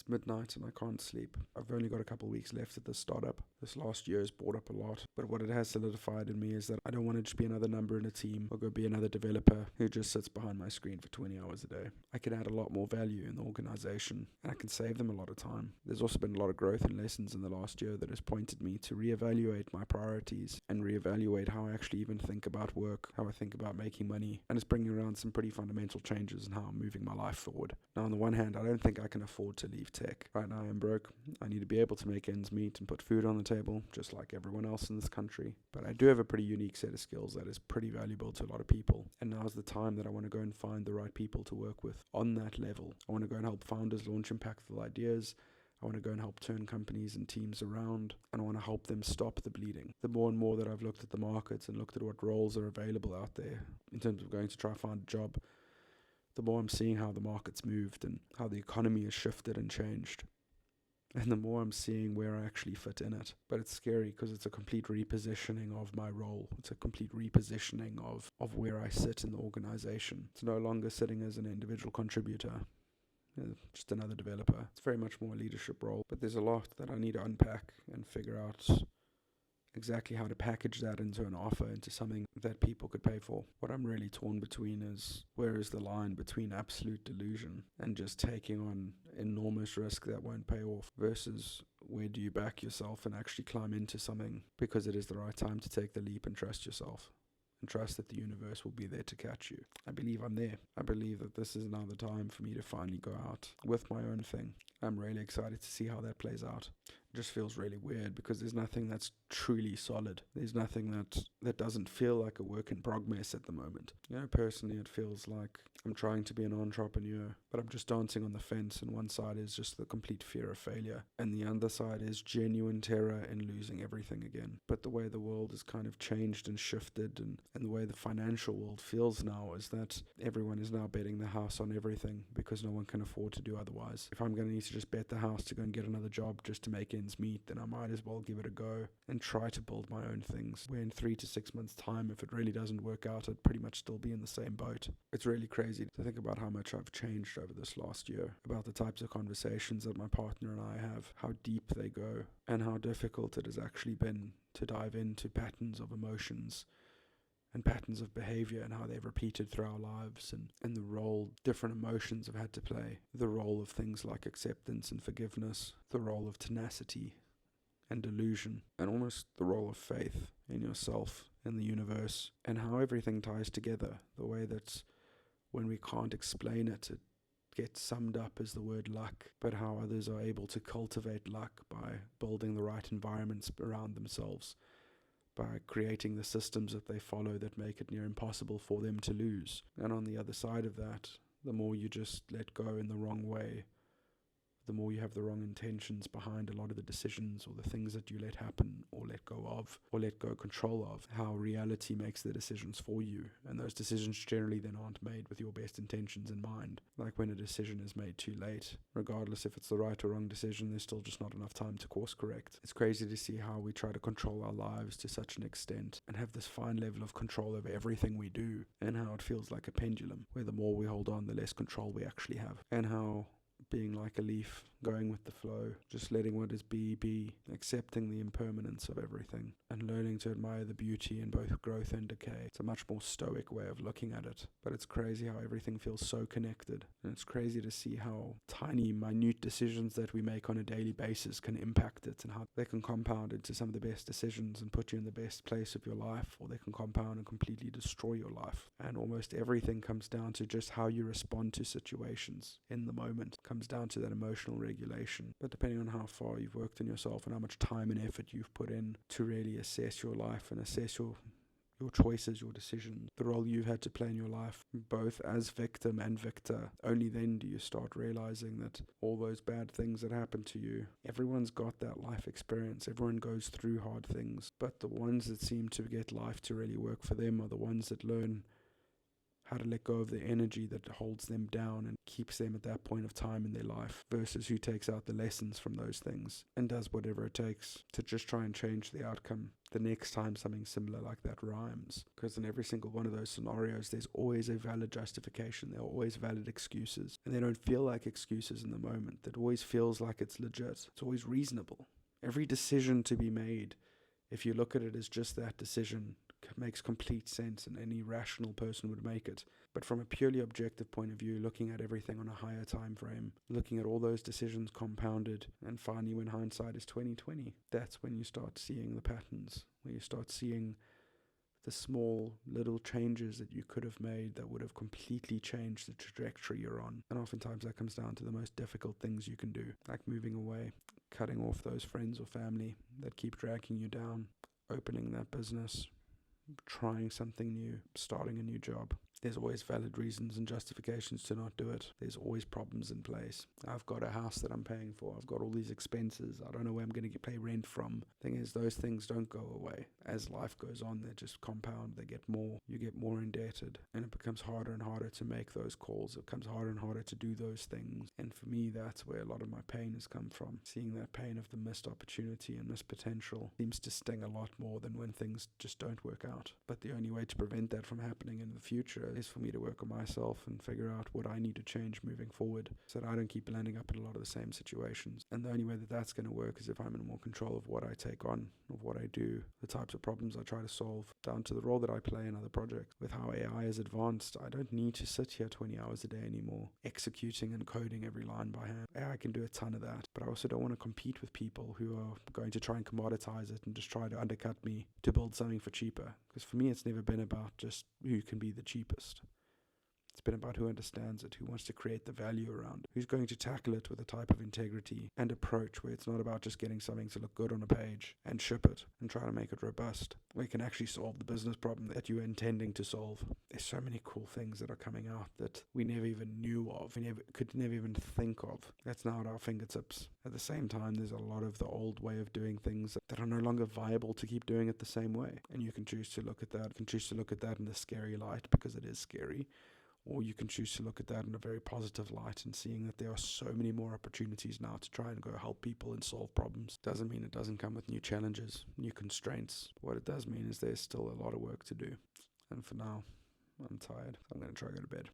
It's midnight and I can't sleep. I've only got a couple of weeks left at this startup. This last year has brought up a lot, but what it has solidified in me is that I don't want to just be another number in a team or go be another developer who just sits behind my screen for 20 hours a day. I can add a lot more value in the organization and I can save them a lot of time. There's also been a lot of growth and lessons in the last year that has pointed me to reevaluate my priorities and reevaluate how I actually even think about work, how I think about making money, and it's bringing around some pretty fundamental changes in how I'm moving my life forward. Now, on the one hand, I don't think I can afford to leave tech. Right now, I'm broke. I need to be able to make ends meet and put food on the table, just like everyone else in this country. But I do have a pretty unique set of skills that is pretty valuable to a lot of people. And now's the time that I want to go and find the right people to work with on that level. I want to go and help founders launch impactful ideas. I want to go and help turn companies and teams around, and I want to help them stop the bleeding. The more and more that I've looked at the markets and looked at what roles are available out there in terms of going to try find a job, the more I'm seeing how the market's moved and how the economy has shifted and changed. And the more I'm seeing where I actually fit in it. But it's scary because it's a complete repositioning of my role. It's a complete repositioning of where I sit in the organization. It's no longer sitting as an individual contributor, just another developer. It's very much more a leadership role. But there's a lot that I need to unpack and figure out exactly how to package that into an offer, into something that people could pay for. What I'm really torn between is where is the line between absolute delusion and just taking on enormous risk that won't pay off versus where do you back yourself and actually climb into something because it is the right time to take the leap and trust yourself and trust that the universe will be there to catch you. I believe I'm there. I believe that this is now the time for me to finally go out with my own thing. I'm really excited to see how that plays out. It just feels really weird because there's nothing that's truly solid. There's nothing that doesn't feel like a work in progress at the moment. Personally, it feels like I'm trying to be an entrepreneur, but I'm just dancing on the fence, and one side is just the complete fear of failure, and the other side is genuine terror in losing everything again. But the way the world has kind of changed and shifted, and the way the financial world feels now is that everyone is now betting the house on everything because no one can afford to do otherwise. If I'm going to need to just bet the house to go and get another job just to make ends meet, then I might as well give it a go and try to build my own things. Where in 3 to 6 months time, if it really doesn't work out, I'd pretty much still be in the same boat. It's really crazy to think about how much I've changed over this last year, about the types of conversations that my partner and I have, how deep they go, and how difficult it has actually been to dive into patterns of emotions and patterns of behavior and how they've repeated through our lives, and the role different emotions have had to play, the role of things like acceptance and forgiveness, the role of tenacity and delusion, and almost the role of faith in yourself and the universe, and how everything ties together, the way that when we can't explain it, it gets summed up as the word luck, but how others are able to cultivate luck by building the right environments around themselves, by creating the systems that they follow that make it near impossible for them to lose. And on the other side of that, the more you just let go in the wrong way, the more you have the wrong intentions behind a lot of the decisions or the things that you let happen or let go of or let go control of, how reality makes the decisions for you. And those decisions generally then aren't made with your best intentions in mind. Like when a decision is made too late, regardless if it's the right or wrong decision, there's still just not enough time to course correct. It's crazy to see how we try to control our lives to such an extent and have this fine level of control over everything we do, and how it feels like a pendulum, where the more we hold on, the less control we actually have. And how being like a leaf, going with the flow, just letting what is be, accepting the impermanence of everything, and learning to admire the beauty in both growth and decay. It's a much more stoic way of looking at it, but it's crazy how everything feels so connected, and it's crazy to see how tiny, minute decisions that we make on a daily basis can impact it, and how they can compound into some of the best decisions and put you in the best place of your life, or they can compound and completely destroy your life. And almost everything comes down to just how you respond to situations in the moment. It comes down to that emotional regulation. But depending on how far you've worked on yourself and how much time and effort you've put in to really assess your life and assess your choices, your decisions, the role you've had to play in your life, both as victim and victor, only then do you start realizing that all those bad things that happen to you, everyone's got that life experience, everyone goes through hard things, but the ones that seem to get life to really work for them are the ones that learn how to let go of the energy that holds them down and keeps them at that point of time in their life, versus who takes out the lessons from those things and does whatever it takes to just try and change the outcome the next time something similar like that rhymes. Because in every single one of those scenarios, there's always a valid justification. There are always valid excuses. And they don't feel like excuses in the moment. It always feels like it's legit. It's always reasonable. Every decision to be made, if you look at it as just that decision, makes complete sense, and any rational person would make it. But from a purely objective point of view, looking at everything on a higher time frame, looking at all those decisions compounded, and finally when hindsight is 20/20, that's when you start seeing the patterns, when you start seeing the small little changes that you could have made that would have completely changed the trajectory you're on. And oftentimes that comes down to the most difficult things you can do, like moving away, cutting off those friends or family that keep dragging you down, opening that business, trying something new, starting a new job. There's always valid reasons and justifications to not do it. There's always problems in place. I've got a house that I'm paying for. I've got all these expenses. I don't know where I'm going to pay rent from. Thing is, those things don't go away. As life goes on, they just compound. They get more. You get more indebted. And it becomes harder and harder to make those calls. It becomes harder and harder to do those things. And for me, that's where a lot of my pain has come from. Seeing that pain of the missed opportunity and missed potential seems to sting a lot more than when things just don't work out. But the only way to prevent that from happening in the future is for me to work on myself and figure out what I need to change moving forward so that I don't keep landing up in a lot of the same situations. And the only way that that's going to work is if I'm in more control of what I take on, of what I do, the types of problems I try to solve, down to the role that I play in other projects. With how AI is advanced, I don't need to sit here 20 hours a day anymore, executing and coding every line by hand. AI can do a ton of that, but I also don't want to compete with people who are going to try and commoditize it and just try to undercut me to build something for cheaper. Because for me, it's never been about just who can be the cheapest. It's been about who understands it, who wants to create the value around it, who's going to tackle it with a type of integrity and approach where it's not about just getting something to look good on a page and ship it and try to make it robust, where you can actually solve the business problem that you're intending to solve. There's so many cool things that are coming out that we never even knew of, we could never even think of. That's now at our fingertips. At the same time, there's a lot of the old way of doing things that are no longer viable to keep doing it the same way. And you can choose to look at that. You can choose to look at that in the scary light because it is scary. Or you can choose to look at that in a very positive light and seeing that there are so many more opportunities now to try and go help people and solve problems. Doesn't mean it doesn't come with new challenges, new constraints. What it does mean is there's still a lot of work to do. And for now, I'm tired. So I'm going to try to go to bed.